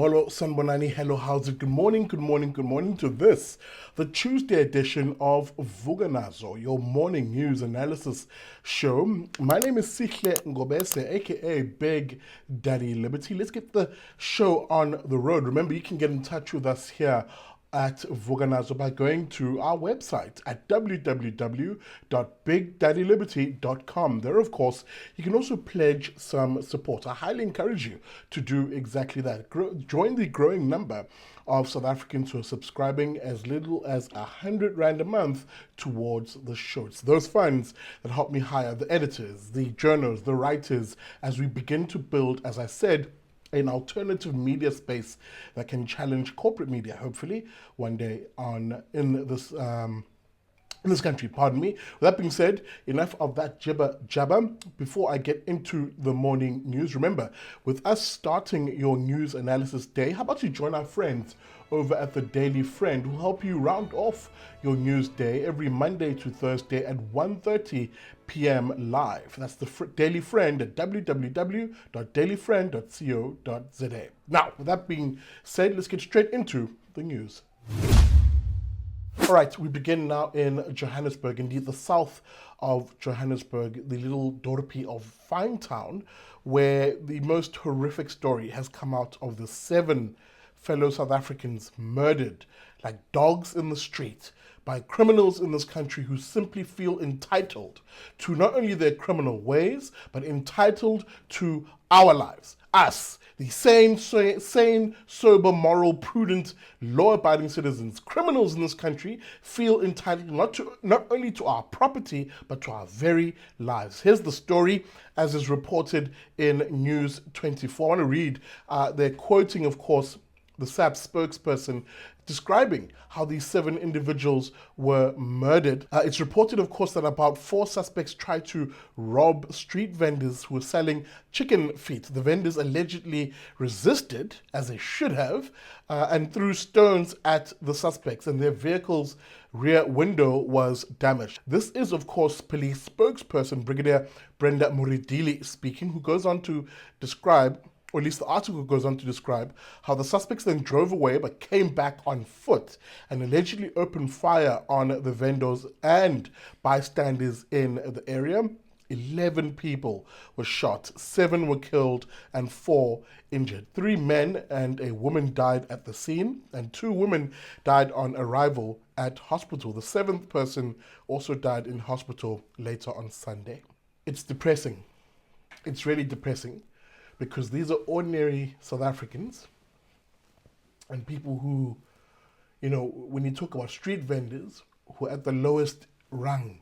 Molo Sanbonani, hello, how's it? Good morning to this, the Tuesday edition of Vuka Nazo, your morning news analysis show. My name is Sihle Ngobese, aka Big Daddy Liberty. Let's get the show on the road. Remember, you can get in touch with us here at Vuka Nazo by going to our website at www.bigdaddyliberty.com. There, of course, you can also pledge some support. I highly encourage you to do exactly that. Join the growing number of South Africans who are subscribing as little as 100 Rand a month towards the show. It's those funds that help me hire the editors, the journalists, the writers, as we begin to build, as I said, an alternative media space that can challenge corporate media, hopefully, one day in this country, pardon me. With that being said, enough of that jibber jabber. Before I get into the morning news, remember, with us starting your news analysis day, how about you join our friends over at the Daily Friend, who help you round off your news day every Monday to Thursday at 1:30 p.m. live. That's the Daily Friend at www.dailyfriend.co.za. Now, with that being said, let's get straight into the news. All right, we begin now in Johannesburg, indeed the south of Johannesburg, the little dorpie of Finetown, where the most horrific story has come out of the 7 fellow South Africans murdered like dogs in the street by criminals in this country who simply feel entitled to not only their criminal ways, but entitled to our lives. Us, the sane, sober, moral, prudent, law-abiding citizens. Criminals in this country feel entitled not only to our property, but to our very lives. Here's the story as is reported in News 24. I want to read, they're quoting, of course, the SAP spokesperson describing how these 7 individuals were murdered. It's reported, of course, that about 4 suspects tried to rob street vendors who were selling chicken feet. The vendors allegedly resisted, as they should have, and threw stones at the suspects, and their vehicle's rear window was damaged. This is, of course, police spokesperson Brigadier Brenda Muridili speaking, who goes on to describe, or at least the article goes on to describe, how the suspects then drove away but came back on foot and allegedly opened fire on the vendors and bystanders in the area. 11 people were shot, 7 were killed, and 4 injured. 3 men and a woman died at the scene, and 2 women died on arrival at hospital. The 7th person also died in hospital later on Sunday. It's depressing. It's really depressing, because these are ordinary South Africans and people who, when you talk about street vendors who are at the lowest rung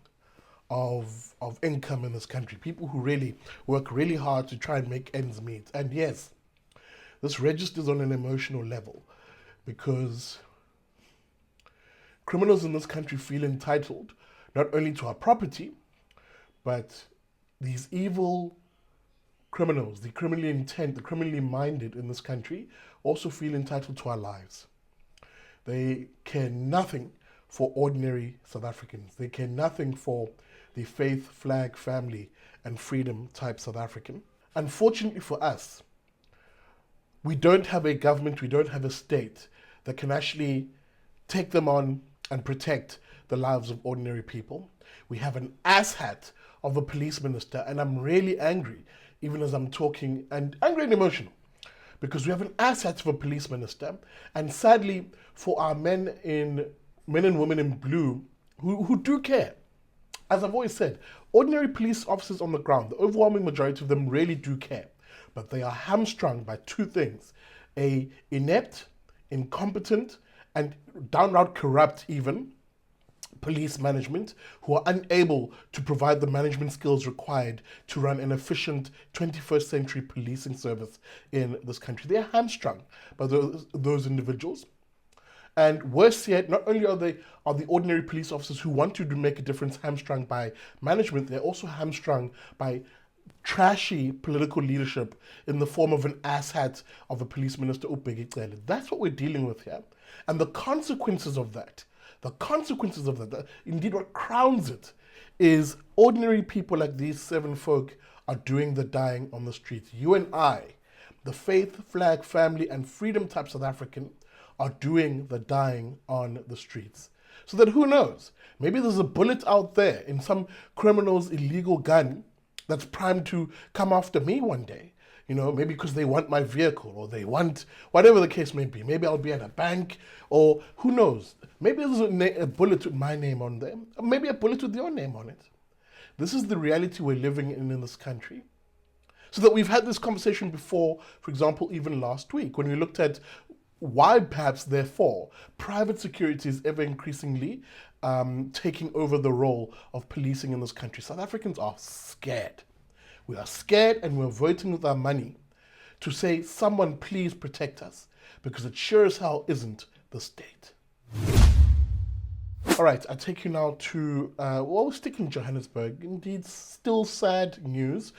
of income in this country, people who really work really hard to try and make ends meet. And yes, this registers on an emotional level because criminals in this country feel entitled not only to our property, but these evil criminals, the criminally intent, the criminally minded in this country also feel entitled to our lives. They care nothing for ordinary South Africans. They care nothing for the faith, flag, family, and freedom type South African. Unfortunately for us, we don't have a government, we don't have a state that can actually take them on and protect the lives of ordinary people. We have an asshat of a police minister, and I'm really angry even as I'm talking, and angry and emotional, because we have an asshat of a police minister, and sadly for our men and women in blue who do care. As I've always said, ordinary police officers on the ground, the overwhelming majority of them really do care, but they are hamstrung by 2 things: a inept, incompetent, and downright corrupt even police management, who are unable to provide the management skills required to run an efficient 21st century policing service in this country. They're hamstrung by those individuals. And worse yet, not only are the ordinary police officers who want to make a difference hamstrung by management, they're also hamstrung by trashy political leadership in the form of an asshat of a police minister, uBheki Cele. That's what we're dealing with here. And the consequences of that, indeed what crowns it, is ordinary people like these 7 folk are doing the dying on the streets. You and I The faith, flag, family, and freedom type South African are doing the dying on the streets. So that who knows? Maybe there's a bullet out there in some criminal's illegal gun that's primed to come after me one day. You know, maybe because they want my vehicle or they want whatever the case may be. Maybe I'll be at a bank or who knows. Maybe there's a bullet with my name on there. Or maybe a bullet with your name on it. This is the reality we're living in this country. So that we've had this conversation before, for example, even last week, when we looked at why perhaps, therefore, private security is ever increasingly taking over the role of policing in this country. South Africans are scared. We are scared and we're voting with our money to say, someone please protect us, because it sure as hell isn't the state. All right, I take you now to, well, we're sticking in Johannesburg. Indeed, still sad news.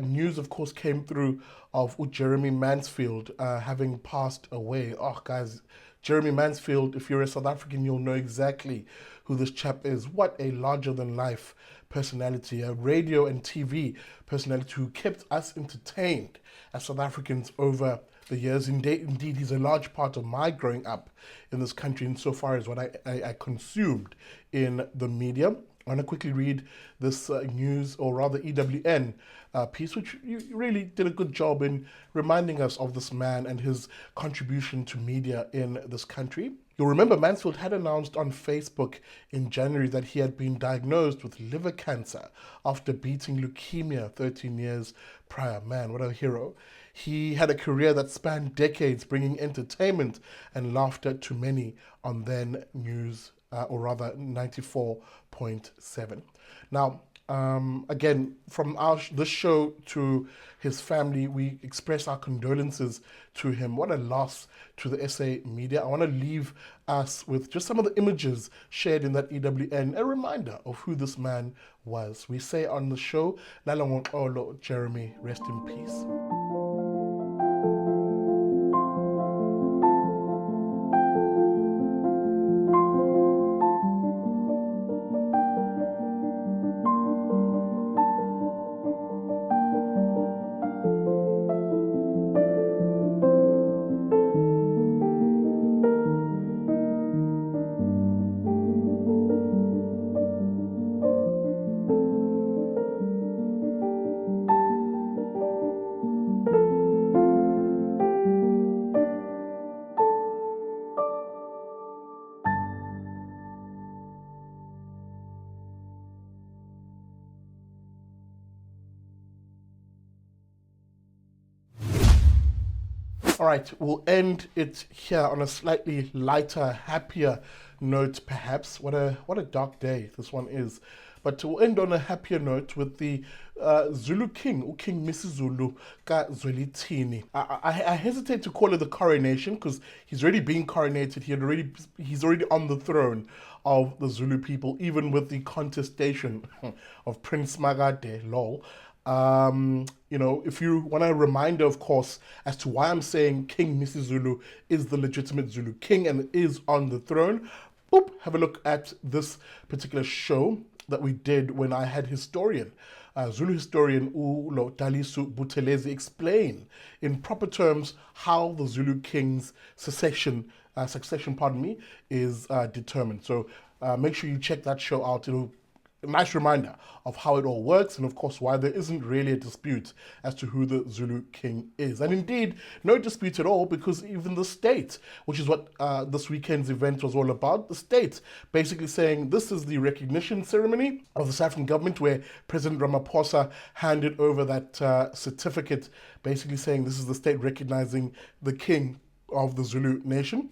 News, of course, came through of Jeremy Mansfield having passed away. Oh, guys, Jeremy Mansfield, if you're a South African, you'll know exactly who this chap is. What a larger-than-life personality, a radio and TV personality who kept us entertained as South Africans over the years. Indeed, he's a large part of my growing up in this country insofar as what I consumed in the media. I want to quickly read this news, or rather EWN piece, which you really did a good job in reminding us of this man and his contribution to media in this country. You'll remember Mansfield had announced on Facebook in January that he had been diagnosed with liver cancer after beating leukemia 13 years prior. Man, what a hero. He had a career that spanned decades, bringing entertainment and laughter to many on then News, or rather 94.7. Now, again, from this show to his family, we express our condolences to him. What a loss to the SA media. I want to leave us with just some of the images shared in that EWN, a reminder of who this man was. We say on the show, Lala Ngoxolo, Jeremy, rest in peace. All right, we'll end it here on a slightly lighter, happier note, perhaps. What a dark day this one is. But we'll end on a happier note with the Zulu King, King Misuzulu ka Zwelithini. I hesitate to call it the coronation because he's already been coronated. He's already on the throne of the Zulu people, even with the contestation of Prince Magade, lol. You know, if you want a reminder, of course, as to why I'm saying King Misuzulu is the legitimate Zulu king and is on the throne, boop, have a look at this particular show that we did when I had Zulu historian Ulo Dalisu Buthelezi explain in proper terms how the Zulu king's succession, is determined. So make sure you check that show out. It'll a nice reminder of how it all works and of course why there isn't really a dispute as to who the Zulu king is. And indeed, no dispute at all, because even the state, which is what this weekend's event was all about, the state basically saying this is the recognition ceremony of the South African government where President Ramaphosa handed over that certificate, basically saying this is the state recognizing the king of the Zulu nation.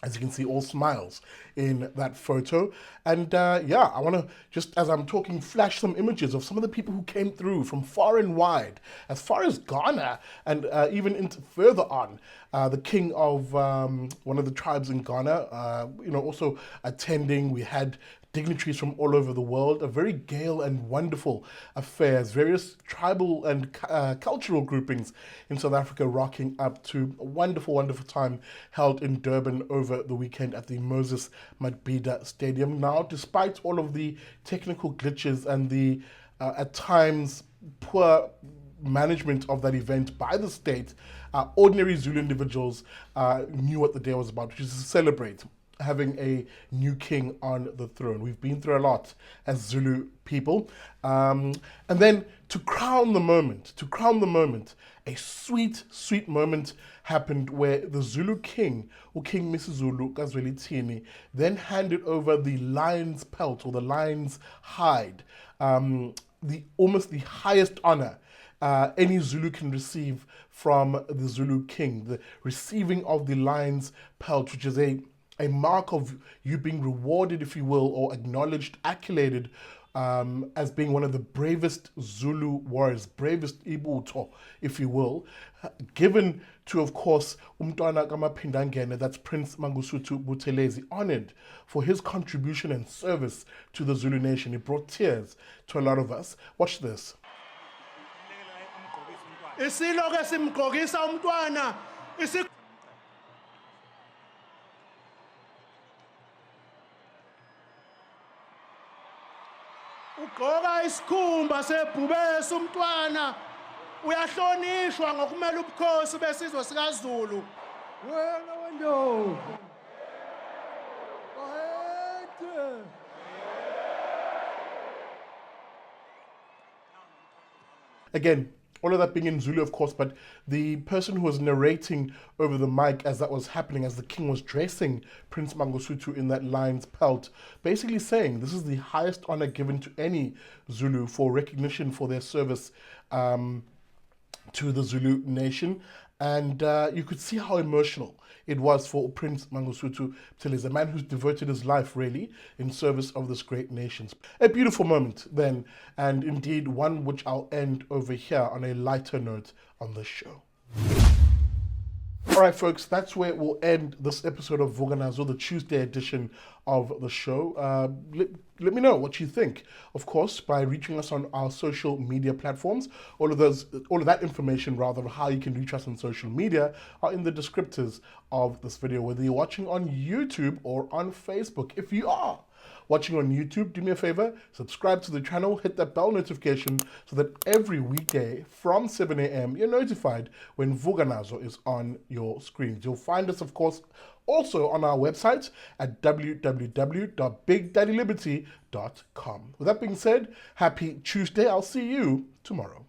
As you can see, all smiles in that photo. And yeah, I want to just, as I'm talking, flash some images of some of the people who came through from far and wide, as far as Ghana and even into further on. The king of one of the tribes in Ghana, you know, also attending. We had dignitaries from all over the world, a very gay and wonderful affairs, various tribal and cultural groupings in South Africa rocking up to a wonderful, wonderful time held in Durban over the weekend at the Moses Mabhida Stadium. Now, despite all of the technical glitches and the, at times, poor management of that event by the state, ordinary Zulu individuals knew what the day was about, which is to celebrate having a new king on the throne. We've been through a lot as Zulu people. And then to crown the moment, a sweet, sweet moment happened where the Zulu king, or King Misuzulu Kazwelithini, then handed over the lion's pelt or the lion's hide, almost the highest honor any Zulu can receive from the Zulu king, the receiving of the lion's pelt, which is a mark of you being rewarded, if you will, or acknowledged, accoladed as being one of the bravest Zulu warriors, bravest Ibuto, if you will, given to, of course, Umntwana Kamaphindangene, that's Prince Mangosuthu Buthelezi, honored for his contribution and service to the Zulu nation. It brought tears to a lot of us. Watch this. Isiloke simgqokisa umntwana ugqoka isikhumba sebhubesi umntwana uyahlonishwa ngokumela ubukhosi besizwe sikaZulu. Wena wendo Again, all of that being in Zulu, of course, but the person who was narrating over the mic as that was happening, as the king was dressing Prince Mangosuthu in that lion's pelt, basically saying this is the highest honor given to any Zulu for recognition for their service to the Zulu nation. And you could see how emotional it was for Prince Mangosuthu Buthelezi, a man who's devoted his life really in service of this great nation. A beautiful moment then, and indeed one which I'll end over here on a lighter note on this show. All right, folks, that's where we'll end this episode of Vuka Nazo, the Tuesday edition of the show. Let me know what you think, of course, by reaching us on our social media platforms. All of that information, rather, of how you can reach us on social media are in the descriptors of this video, whether you're watching on YouTube or on Facebook. If you are watching on YouTube, do me a favor, subscribe to the channel, hit that bell notification so that every weekday from 7 a.m. you're notified when Vuka Nazo is on your screens. You'll find us, of course, also on our website at www.bigdaddyliberty.com. With that being said, happy Tuesday. I'll see you tomorrow.